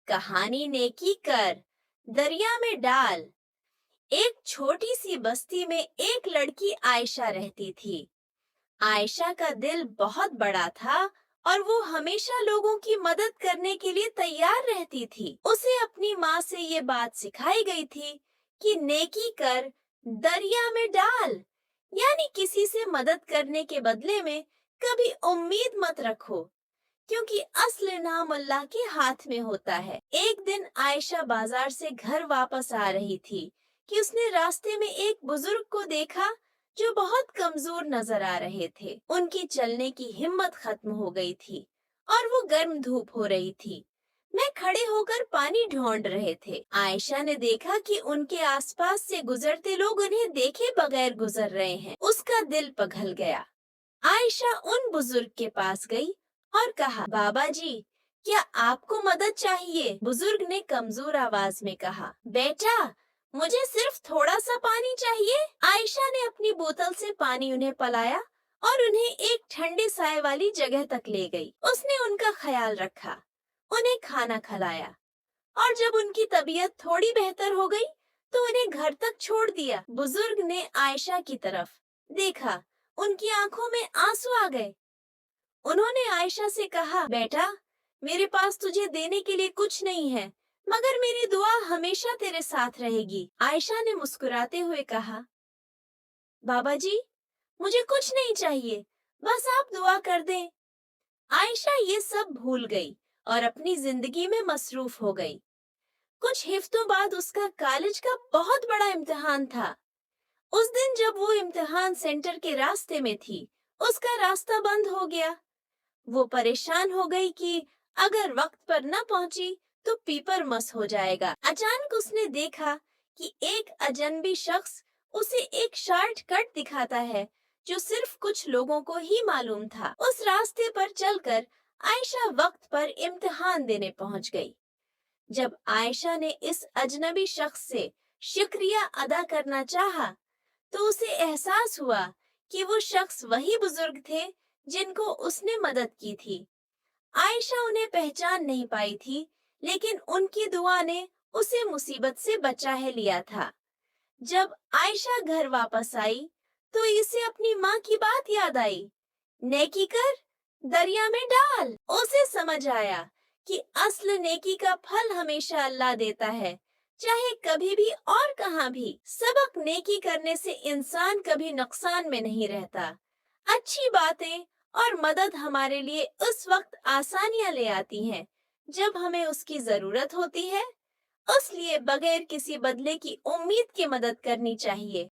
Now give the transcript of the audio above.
कहानी नेकी कर, दरिया में डाल। एक छोटी सी बस्ती में एक लड़की आयशा रहती थी। आयशा का दिल बहुत बड़ा था और वो हमेशा लोगों की मदद करने के लिए तैयार रहती थी। उसे अपनी माँ से ये बात सिखाई गई थी कि नेकी कर, दरिया में डाल, यानी किसी से मदद करने के बदले में कभी उम्मीद मत रखो, क्योंकि असल इनाम अल्लाह के हाथ में होता है। एक दिन आयशा बाजार से घर वापस आ रही थी कि उसने रास्ते में एक बुजुर्ग को देखा जो बहुत कमजोर नजर आ रहे थे। उनकी चलने की हिम्मत खत्म हो गई थी और वो गर्म धूप हो रही थी। मैं खड़े होकर पानी ढूंढ रहे थे। आयशा ने देखा कि उनके आसपास से गुजरते लोग उन्हें देखे बगैर गुजर रहे हैं। उसका दिल पिघल गया। आयशा उन बुजुर्ग के पास गई और कहा, बाबा जी, क्या आपको मदद चाहिए? बुजुर्ग ने कमजोर आवाज में कहा, बेटा, मुझे सिर्फ थोड़ा सा पानी चाहिए। आयशा ने अपनी बोतल से पानी उन्हें पिलाया और उन्हें एक ठंडे साए वाली जगह तक ले गई। उसने उनका ख्याल रखा, उन्हें खाना खिलाया और जब उनकी तबीयत थोड़ी बेहतर हो गई तो उन्हें घर तक छोड़ दिया। बुजुर्ग ने आयशा की तरफ देखा, उनकी आंखों में आंसू आ गए। उन्होंने आयशा से कहा, बेटा, मेरे पास तुझे देने के लिए कुछ नहीं है, मगर मेरी दुआ हमेशा तेरे साथ रहेगी। आयशा ने मुस्कुराते हुए कहा, बाबा जी, मुझे कुछ नहीं चाहिए, बस आप दुआ कर दें। आयशा ये सब भूल गई और अपनी जिंदगी में मसरूफ हो गई। कुछ हफ्तों बाद उसका कॉलेज का बहुत बड़ा इम्तिहान था। उस दिन जब वो इम्तिहान सेंटर के रास्ते में थी, उसका रास्ता बंद हो गया। वो परेशान हो गई कि अगर वक्त पर न पहुंची तो पेपर मिस हो जाएगा। अचानक उसने देखा कि एक अजनबी शख्स उसे एक शॉर्टकट दिखाता है जो सिर्फ कुछ लोगों को ही मालूम था। उस रास्ते पर चलकर आयशा वक्त पर इम्तिहान देने पहुंच गई। जब आयशा ने इस अजनबी शख्स से शुक्रिया अदा करना चाहा, तो उसे एहसास हुआ कि वो शख्स वही बुजुर्ग थे जिनको उसने मदद की थी। आयशा उन्हें पहचान नहीं पाई थी, लेकिन उनकी दुआ ने उसे मुसीबत से बचा है लिया था। जब आयशा घर वापस आई, तो इसे अपनी माँ की बात याद आई, नेकी कर, दरिया में डाल। उसे समझ आया कि असल नेकी का फल हमेशा अल्लाह देता है, चाहे कभी भी और कहाँ भी। सबक नेकी करने से इंसान कभी नुकसान में नहीं रहता। अच्छी बातें और मदद हमारे लिए उस वक्त आसानियां ले आती हैं जब हमें उसकी जरूरत होती है। इसलिए बगैर किसी बदले की उम्मीद के मदद करनी चाहिए।